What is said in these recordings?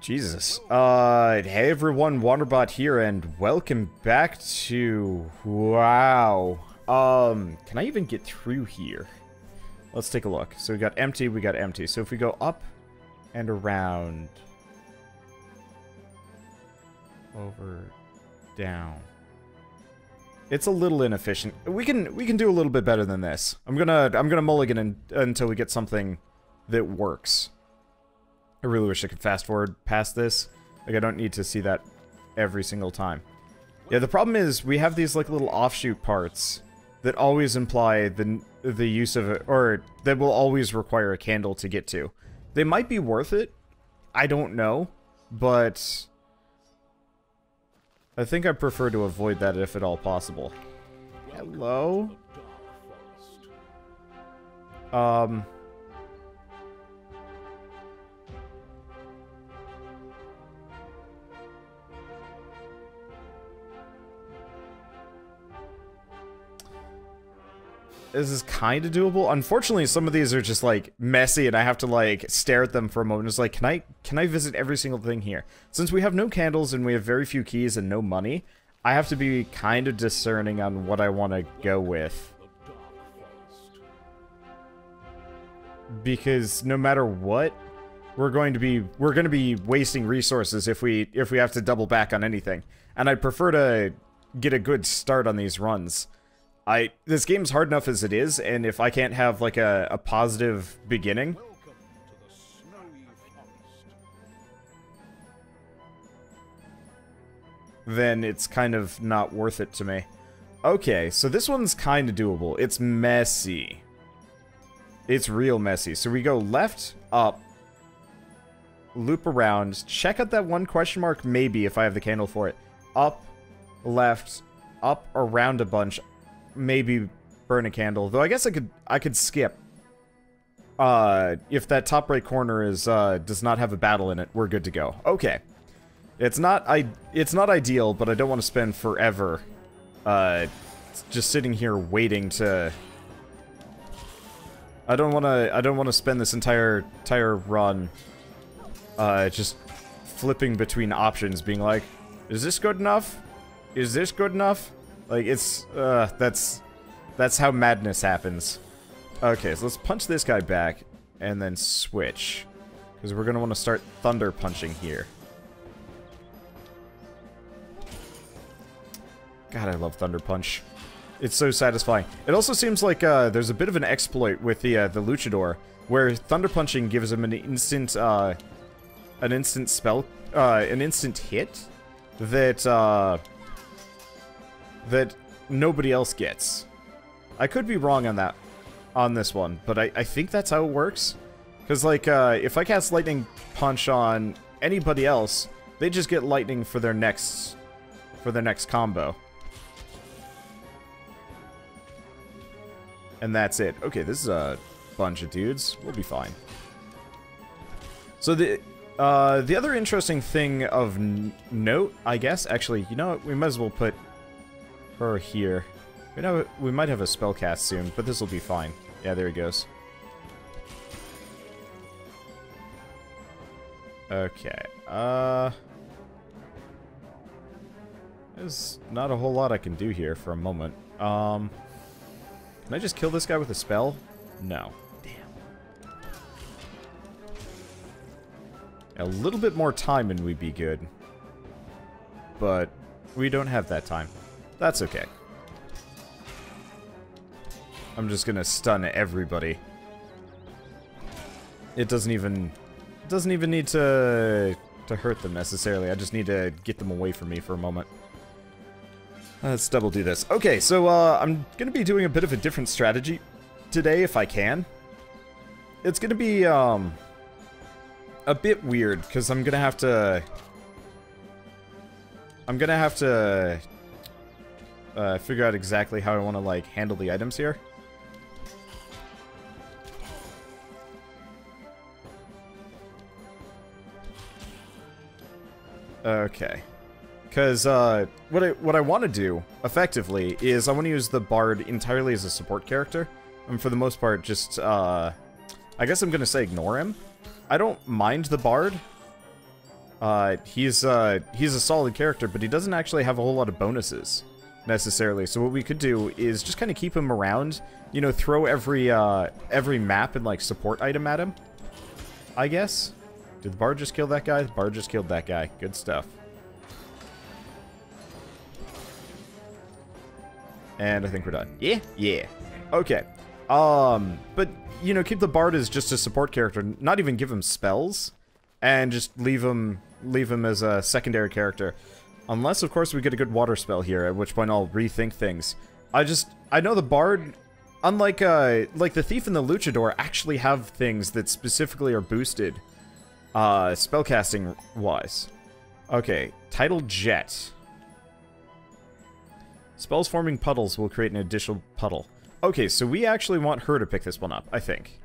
Jesus. Hey everyone, Wanderbot here, and welcome back to... Wow. Can I even get through here? Let's take a look. So we got empty, we got empty. So if we go up and around... Over... Down... It's a little inefficient. We can do a little bit better than this. I'm gonna mulligan until we get something that works. I really wish I could fast forward past this. Like, I don't need to see that every single time. Yeah, the problem is we have these like little offshoot parts that always imply the use of it, or that will always require a candle to get to. They might be worth it. I don't know, but I think I prefer to avoid that if at all possible. Hello? This is kind of doable. Unfortunately, some of these are just, like, messy, and I have to, like, stare at them for a moment. It's like, can I visit every single thing here? Since we have no candles and we have very few keys and no money, I have to be kind of discerning on what I want to go with. Because no matter what, we're going to be wasting resources if we have to double back on anything. And I'd prefer to get a good start on these runs. This game's hard enough as it is, and if I can't have, like, a positive beginning... then it's kind of not worth it to me. Okay, so this one's kind of doable. It's messy. It's real messy. So we go left, up, loop around, check out that one question mark, maybe, if I have the candle for it. Up, left, up, around a bunch... maybe burn a candle, though I guess I could skip. If that top right corner is does not have a battle in it, we're good to go. Okay, it's not ideal, but I don't want to spend forever just sitting here waiting to. I don't want to spend this entire run just flipping between options, being like, is this good enough? Is this good enough? Like, it's, that's how madness happens. Okay, so let's punch this guy back, and then switch. Because we're gonna want to start thunder punching here. God, I love Thunder Punch. It's so satisfying. It also seems like, there's a bit of an exploit with the Luchador, where thunder punching gives him an instant spell, an instant hit that, that nobody else gets. I could be wrong on that, on this one, but I think that's how it works. Because, like, if I cast Lightning Punch on anybody else, they just get lightning for their next combo. And that's it. Okay, this is a bunch of dudes. We'll be fine. So the other interesting thing of note, I guess, actually, you know what, we might as well put her here. You know, we might have a spell cast soon, but this will be fine. Yeah, there he goes. Okay, there's not a whole lot I can do here for a moment. Can I just kill this guy with a spell? No. Damn. A little bit more time and we'd be good. But we don't have that time. That's okay. I'm just gonna stun everybody. It doesn't even need to hurt them necessarily. I just need to get them away from me for a moment. Let's double do this. Okay, so I'm gonna be doing a bit of a different strategy today if I can. It's gonna be a bit weird because I'm gonna have to figure out exactly how I want to, like, handle the items here. Okay. Because, what I want to do, effectively, is I want to use the Bard entirely as a support character. And for the most part, just, I guess I'm gonna say ignore him. I don't mind the Bard. He's a solid character, but he doesn't actually have a whole lot of bonuses, necessarily. So what we could do is just kind of keep him around, you know, throw every map and, like, support item at him, I guess. Did the bard just kill that guy? The bard just killed that guy. Good stuff. And I think we're done. Yeah? Yeah. Okay. But, you know, keep the bard as just a support character. Not even give him spells. And just leave him as a secondary character. Unless, of course, we get a good water spell here, at which point I'll rethink things. I know the bard, unlike, like the thief and the luchador, actually have things that specifically are boosted, spellcasting-wise. Okay, Tidal Jet. Spells forming puddles will create an additional puddle. Okay, so we actually want her to pick this one up, I think.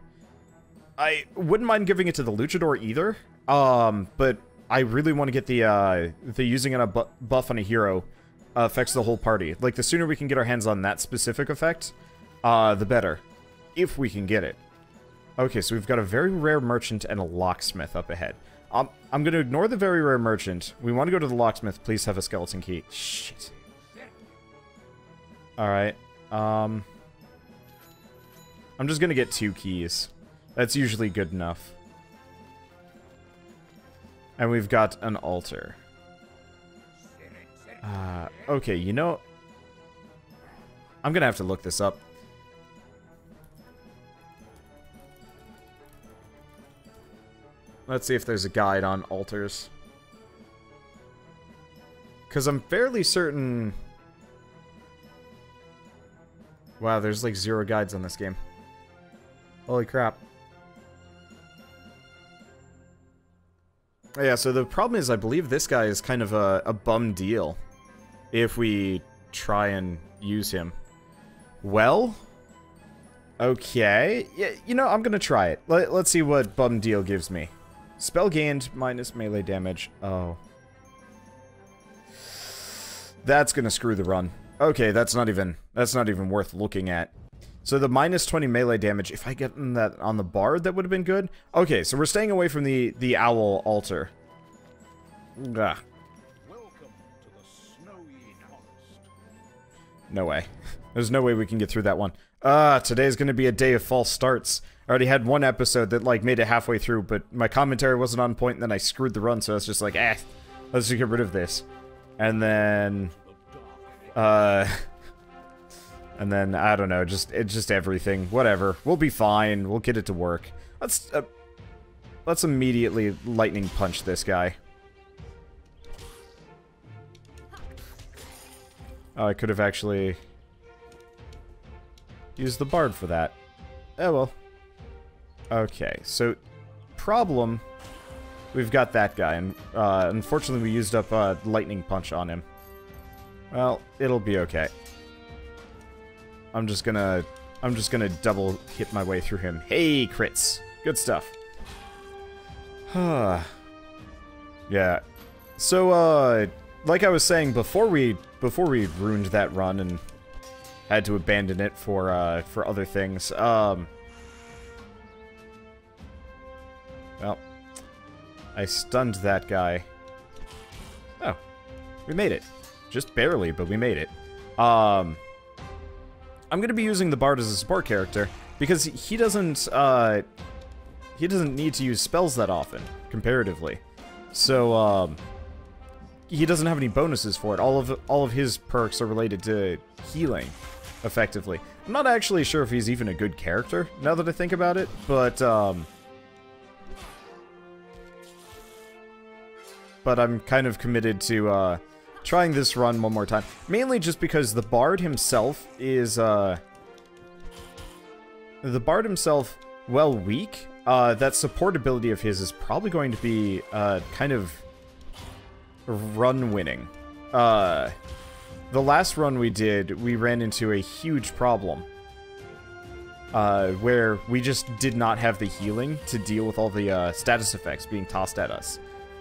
I wouldn't mind giving it to the luchador either, but I really want to get the using a buff on a hero affects the whole party. Like, the sooner we can get our hands on that specific effect, the better. If we can get it. Okay, so we've got a very rare merchant and a locksmith up ahead. I'm going to ignore the very rare merchant. We want to go to the locksmith. Please have a skeleton key. Shit. Alright, I'm just gonna get 2 keys. That's usually good enough. And we've got an altar. Okay, you know... I'm gonna have to look this up. Let's see if there's a guide on altars. Because I'm fairly certain... Wow, there's like 0 guides on this game. Holy crap. Yeah, so the problem is I believe this guy is kind of a bum deal if we try and use him. Well, okay. Yeah, you know, I'm gonna try it. Let's see what bum deal gives me. Spell gained minus melee damage. Oh. That's gonna screw the run. Okay, that's not even worth looking at. So the minus 20 melee damage, if I get that on the bard, that would have been good. Okay, so we're staying away from the owl altar. Ugh. Welcome to the snowy forest. No way. There's no way we can get through that one. Today's gonna be a day of false starts. I already had one episode that, like, made it halfway through, but my commentary wasn't on point, and then I screwed the run, so it's just like, let's just get rid of this. And then... and then, I don't know, just everything. Whatever. We'll be fine. We'll get it to work. Let's immediately lightning punch this guy. Oh, I could have actually used the bard for that. Oh, well. Okay, so, problem, we've got that guy, and unfortunately we used up lightning punch on him. Well, it'll be okay. I'm just gonna double hit my way through him. Hey, crits. Good stuff. Yeah. So, like I was saying, before we ruined that run and had to abandon it for other things, well, I stunned that guy. Oh, we made it. Just barely, but we made it. I'm gonna be using the bard as a support character because he doesn't need to use spells that often, comparatively. So, he doesn't have any bonuses for it. All of his perks are related to healing, effectively. I'm not actually sure if he's even a good character, now that I think about it, but I'm kind of committed to, trying this run one more time. Mainly just because the bard himself is, while weak, that support ability of his is probably going to be, kind of run-winning. The last run we did, we ran into a huge problem. Where we just did not have the healing to deal with all the, status effects being tossed at us.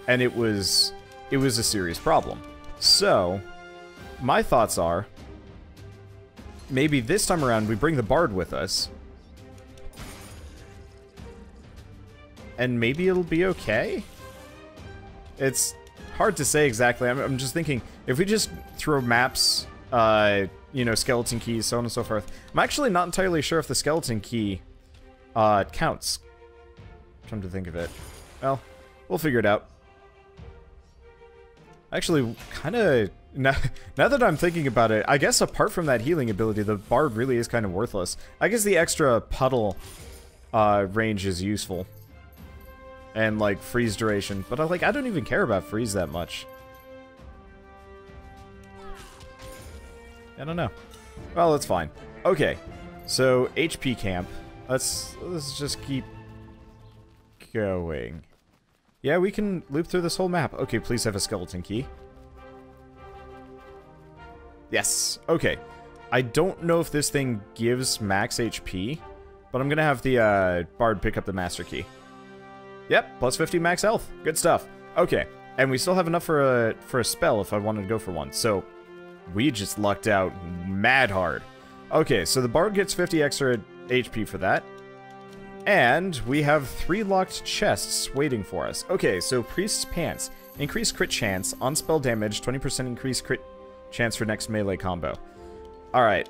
And it was a serious problem. So, my thoughts are, maybe this time around we bring the bard with us, and maybe it'll be okay? It's hard to say exactly. I'm just thinking, if we just throw maps, you know, skeleton keys, so on and so forth. I'm actually not entirely sure if the skeleton key counts. Come to think of it. Well, we'll figure it out. Actually, kind of... Now that I'm thinking about it, I guess apart from that healing ability, the bard really is kind of worthless. I guess the extra puddle range is useful. And, like, freeze duration. But, I don't even care about freeze that much. I don't know. Well, it's fine. Okay. So, HP camp. Let's just keep going. Yeah, we can loop through this whole map. Okay, please have a skeleton key. Yes. Okay. I don't know if this thing gives max HP, but I'm gonna have the bard pick up the master key. Yep, plus 50 max health. Good stuff. Okay, and we still have enough for a spell if I wanted to go for one. So we just lucked out mad hard. Okay, so the bard gets 50 extra HP for that. And we have 3 locked chests waiting for us. Okay, so Priest's Pants. Increased crit chance on spell damage, 20% increased crit chance for next melee combo. Alright,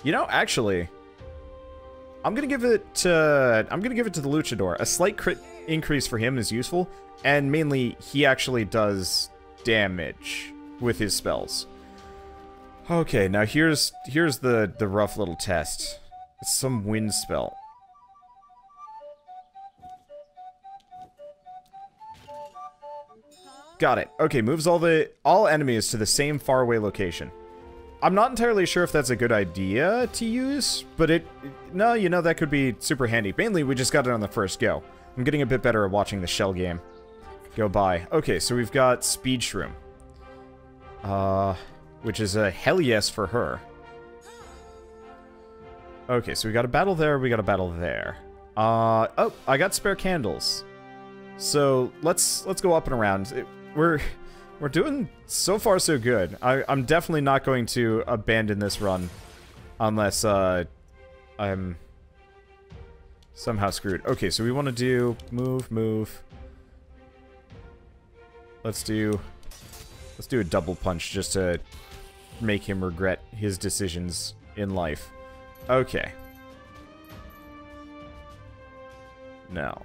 you know, actually, I'm gonna give it to the Luchador. A slight crit increase for him is useful, and mainly he actually does damage with his spells. Okay, now here's the rough little test. It's some wind spell. Got it. Okay, moves all enemies to the same faraway location. I'm not entirely sure if that's a good idea to use, but no, you know, that could be super handy. Mainly, we just got it on the first go. I'm getting a bit better at watching the shell game go by. Okay, so we've got Speed Shroom. Which is a hell yes for her. Okay, so we got a battle there, we got a battle there. Oh, I got spare candles. So, let's go up and around. We're doing so far so good. I'm definitely not going to abandon this run unless I'm somehow screwed. Okay, so we want to do move. Let's do a double punch just to make him regret his decisions in life. Okay. Now.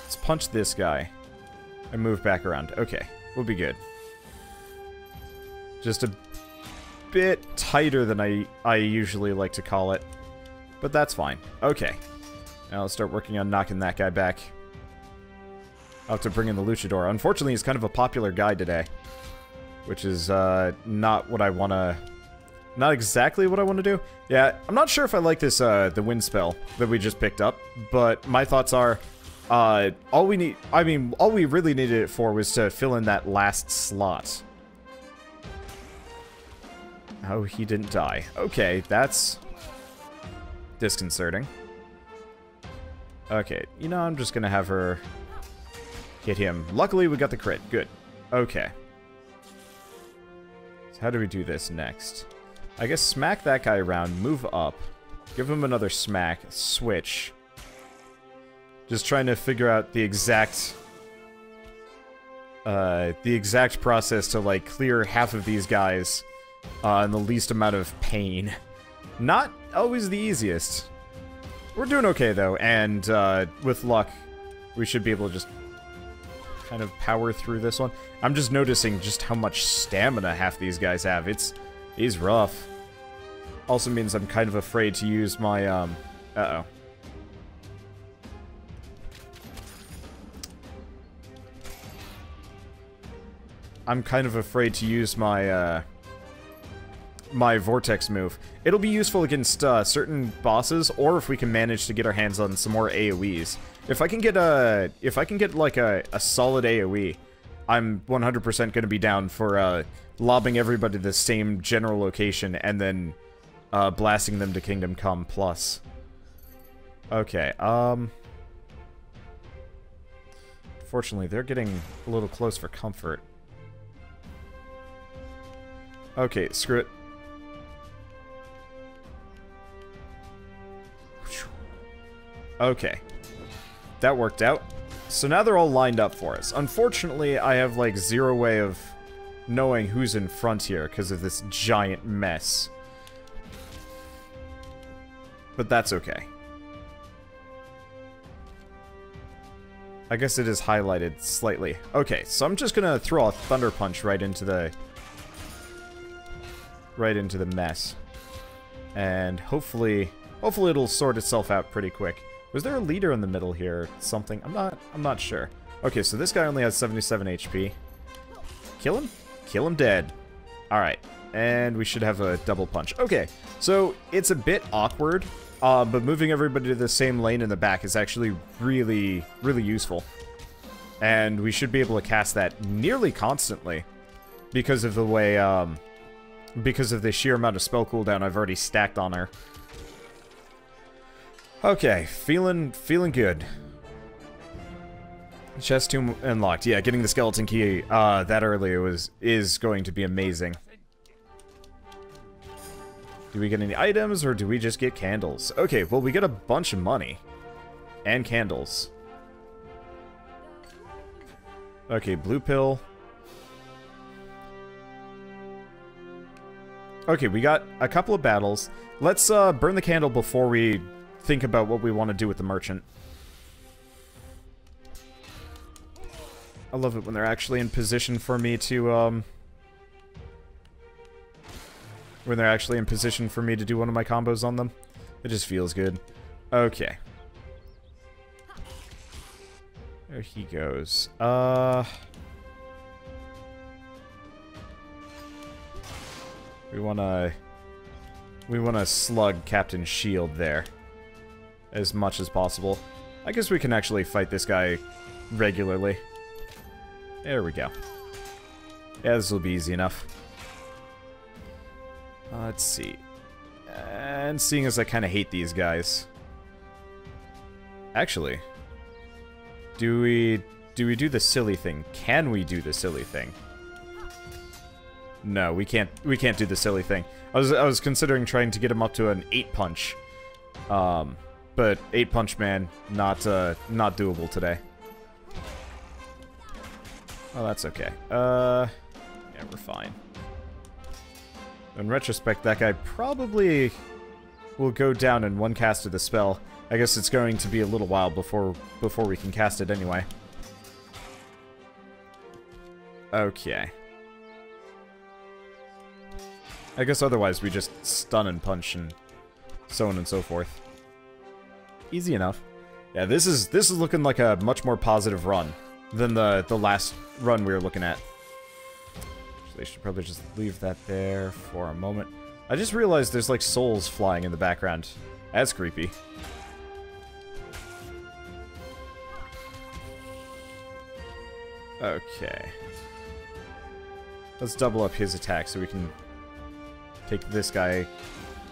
Let's punch this guy. And move back around. Okay. We'll be good. Just a bit tighter than I usually like to call it. But that's fine. Okay. Now let's start working on knocking that guy back. I'll have to bring in the Luchador. Unfortunately, he's kind of a popular guy today. Which is, not what I want to... Not exactly what I want to do. Yeah, I'm not sure if I like this, the wind spell that we just picked up. But my thoughts are, all we really needed it for was to fill in that last slot. Oh, he didn't die. Okay, that's disconcerting. Okay, you know, I'm just gonna have her hit him. Luckily, we got the crit. Good. Okay. So how do we do this next? I guess smack that guy around, move up, give him another smack, switch. Just trying to figure out the exact process to, like, clear half of these guys in the least amount of pain. Not always the easiest. We're doing okay, though, and with luck, we should be able to just kind of power through this one. I'm just noticing just how much stamina half these guys have. He's rough. Also means I'm kind of afraid to use my, uh-oh. I'm kind of afraid to use my, my Vortex move. It'll be useful against, certain bosses, or if we can manage to get our hands on some more AoEs. If I can get, like, a solid AoE, I'm 100% gonna be down for, lobbing everybody to the same general location, and then, blasting them to Kingdom Come Plus. Okay, Fortunately, they're getting a little close for comfort. Okay, screw it. Okay. That worked out. So now they're all lined up for us. Unfortunately, I have, like, zero way of knowing who's in front here because of this giant mess. But that's okay. I guess it is highlighted slightly. Okay, so I'm just gonna throw a Thunder Punch right into the mess. And hopefully it'll sort itself out pretty quick. Was there a leader in the middle here? Something? I'm not sure. Okay, so this guy only has 77 HP. Kill him? Kill him dead. Alright. And we should have a double punch. Okay, so it's a bit awkward, but moving everybody to the same lane in the back is actually really, really useful. And we should be able to cast that nearly constantly because of the way, because of the sheer amount of spell cooldown I've already stacked on her. Okay, feeling good. Chest 2 unlocked. Yeah, getting the skeleton key that early is going to be amazing. Do we get any items, or do we just get candles? Okay, well, we get a bunch of money. And candles. Okay, blue pill. Okay, we got a couple of battles. Let's burn the candle before we think about what we want to do with the merchant. I love it when they're actually in position for me to, when they're actually in position for me to do one of my combos on them. It just feels good. Okay. There he goes. We wanna slug Captain Shield there as much as possible. I guess we can actually fight this guy regularly. There we go. Yeah, this will be easy enough. Let's see. And seeing as I kind of hate these guys. Actually, do we do the silly thing? Can we do the silly thing? No, we can't do the silly thing. I was considering trying to get him up to an 8-punch. But 8-punch man, not doable today. Oh, that's okay. Yeah, we're fine. In retrospect, that guy probably will go down in one cast of the spell. I guess it's going to be a little while before we can cast it anyway. Okay. I guess otherwise we just stun and punch and so on and so forth. Easy enough. Yeah, this is looking like a much more positive run than the last run we were looking at. Actually, I should probably just leave that there for a moment. I just realized there's like souls flying in the background. That's creepy. Okay. Let's double up his attack so we can take this guy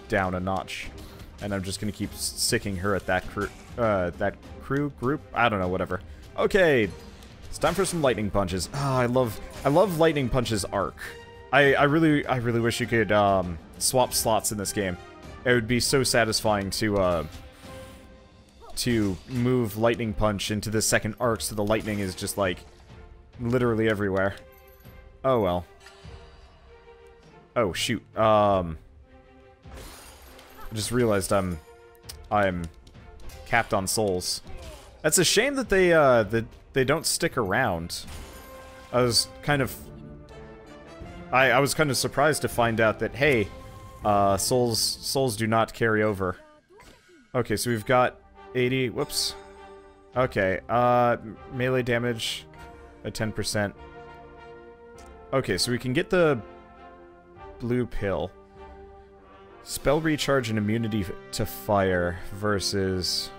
down a notch. And I'm just gonna keep sicking her at that group? I don't know, whatever. Okay, it's time for some lightning punches. Ah, I love lightning punches arc. I really wish you could swap slots in this game. It would be so satisfying to move lightning punch into the second arc so the lightning is just like literally everywhere. Oh well. Oh shoot. I just realized I'm capped on souls. That's a shame that they don't stick around. I was kind of surprised to find out that hey, souls do not carry over. Okay, so we've got 80. Whoops. Okay, melee damage at 10%. Okay, so we can get the blue pill. Spell recharge and immunity to fire versus...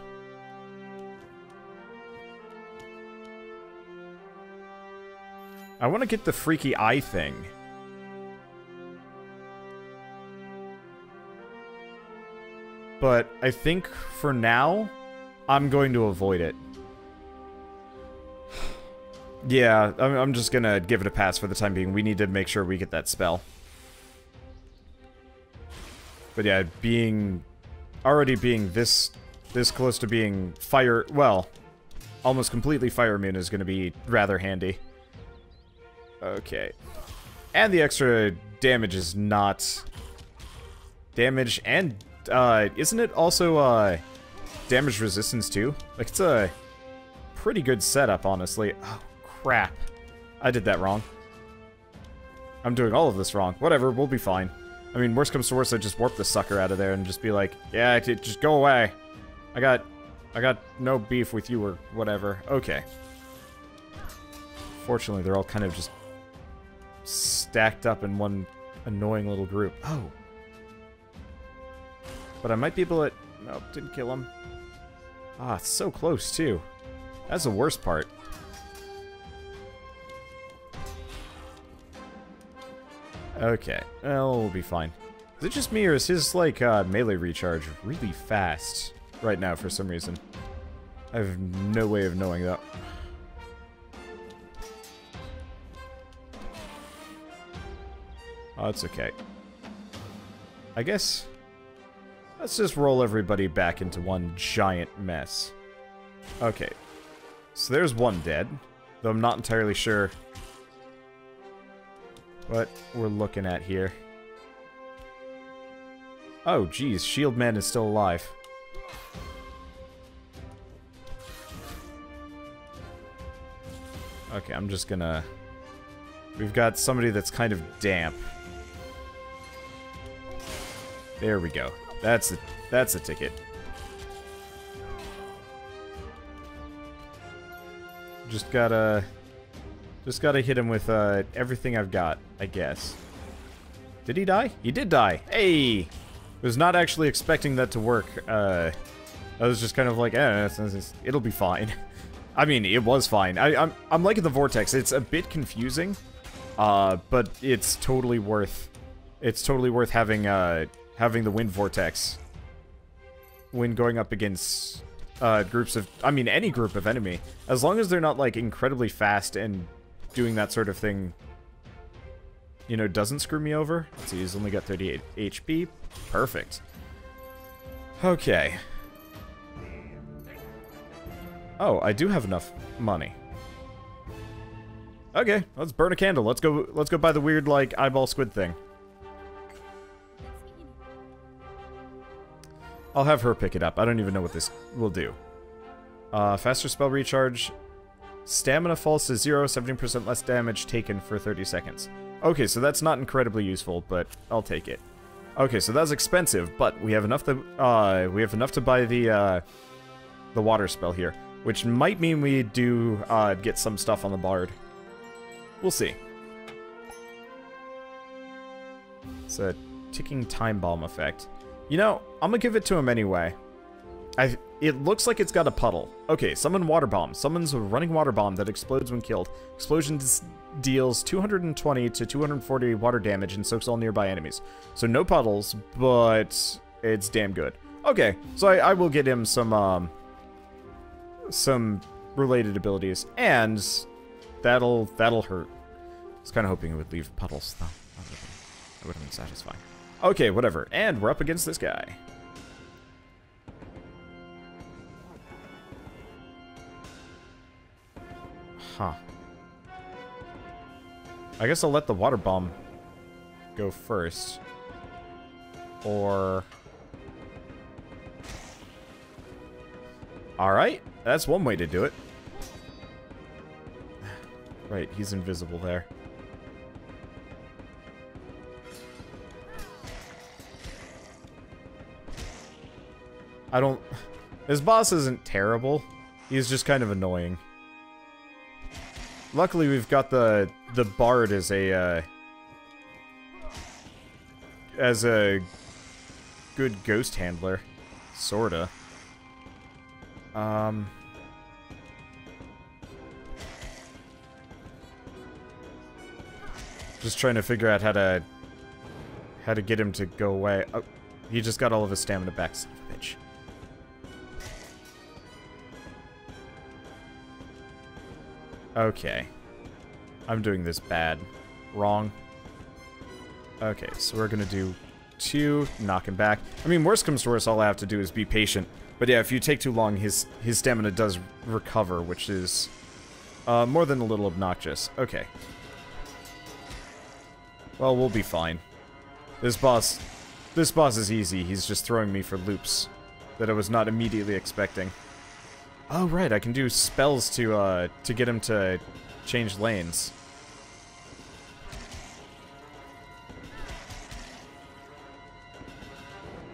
I want to get the freaky eye thing. But I think for now, I'm going to avoid it. Yeah, I'm just gonna give it a pass for the time being. We need to make sure we get that spell. But yeah, already being this this close to being fire... Well, almost completely fire immune is going to be rather handy. Okay. And the extra damage is not... Damage and... isn't it also, damage resistance too? Like, it's a pretty good setup, honestly. Oh, crap. I did that wrong. I'm doing all of this wrong. Whatever, we'll be fine. I mean, worst comes to worst, I just warp the sucker out of there and just be like, yeah, just go away. I got no beef with you or whatever. Okay. Fortunately, they're all kind of just stacked up in one annoying little group. Oh. But I might be able to... Nope, didn't kill him. Ah, it's so close, too. That's the worst part. Okay, well, we'll be fine. Is it just me, or is his, like, melee recharge really fast right now for some reason? I have no way of knowing that. Oh, it's okay. I guess... Let's just roll everybody back into one giant mess. Okay. So there's one dead, though I'm not entirely sure what we're looking at here. Oh, geez, Shield Man is still alive. Okay, I'm just gonna... We've got somebody that's kind of damp. There we go. That's a ticket. Just gotta hit him with everything I've got, I guess. Did he die? He did die. Hey, was not actually expecting that to work. I was just kind of like, it'll be fine. I mean, it was fine. I'm liking the vortex. It's a bit confusing, but it's totally worth. It's totally worth having having the wind vortex when going up against groups of, I mean, any group of enemy, as long as they're not like incredibly fast and doing that sort of thing, you know, doesn't screw me over. Let's see, he's only got 38 HP. Perfect. Okay. Oh, I do have enough money. Okay, let's burn a candle. Let's go buy the weird, like, eyeball squid thing. I'll have her pick it up. I don't even know what this will do. Faster spell recharge. Stamina falls to 0, 17% less damage taken for 30 seconds. Okay, so that's not incredibly useful, but I'll take it. Okay, so that's expensive, but we have enough to buy the water spell here, which might mean we do get some stuff on the bard. We'll see. It's a ticking time bomb effect. You know, I'm gonna give it to him anyway. It looks like it's got a puddle. Okay, summon water bomb. Summons a running water bomb that explodes when killed. Explosion deals 220 to 240 water damage and soaks all nearby enemies. So no puddles, but it's damn good. Okay, so I will get him some related abilities, and that'll hurt. I was kind of hoping it would leave puddles, though. That would have been satisfying. Okay, whatever. And we're up against this guy. Huh. I guess I'll let the water bomb go first. Or... Alright, that's one way to do it. Right, he's invisible there. I don't... His boss isn't terrible. He's just kind of annoying. Luckily, we've got the bard as a good ghost handler, sorta. Just trying to figure out how to get him to go away. Oh, he just got all of his stamina back, son of a bitch. Okay. I'm doing this bad. Wrong. Okay, so we're gonna do 2, knock him back. I mean, worst comes to worst, all I have to do is be patient But yeah, if you take too long, his stamina does recover, which is more than a little obnoxious. Okay. Well, we'll be fine. This boss is easy. He's just throwing me for loops that I was not immediately expecting. Oh, right, I can do spells to get him to change lanes.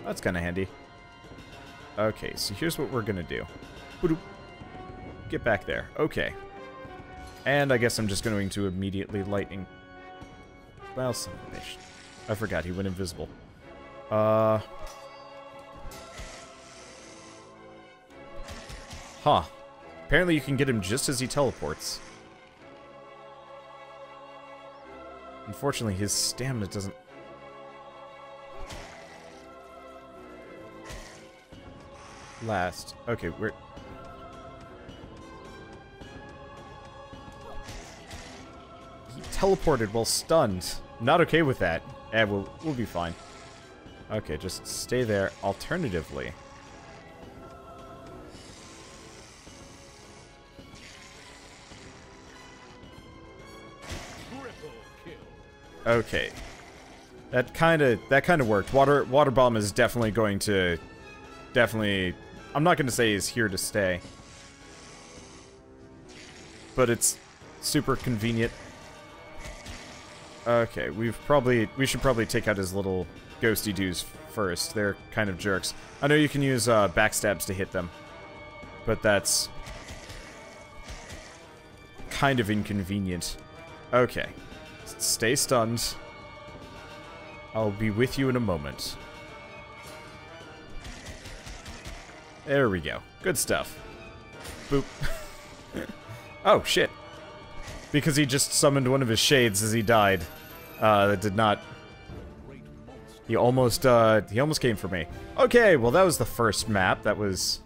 That's kind of handy. Okay, so here's what we're gonna do. Get back there. Okay. And I guess I'm just going to immediately lightning... Well, I forgot he went invisible. Huh. Apparently you can get him just as he teleports. Unfortunately, his stamina doesn't... last. Okay, we're... He teleported while stunned. Not okay with that. Eh, we'll be fine. Okay, just stay there. Alternatively... Okay. That kind of worked. Water bomb is definitely going to... I'm not going to say he's here to stay. But it's super convenient. Okay, we should probably take out his little ghosty dudes first. They're kind of jerks. I know you can use backstabs to hit them, but that's kind of inconvenient. Okay. Stay stunned. I'll be with you in a moment. There we go. Good stuff. Boop. Oh, shit. Because he just summoned one of his shades as he died. That did not... He almost came for me. Okay, well that was the first map. That was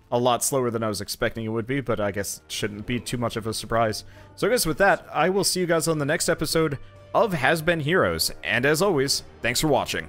a lot slower than I was expecting it would be, but I guess it shouldn't be too much of a surprise. So I guess with that, I will see you guys on the next episode of Has Been Heroes. And as always, thanks for watching.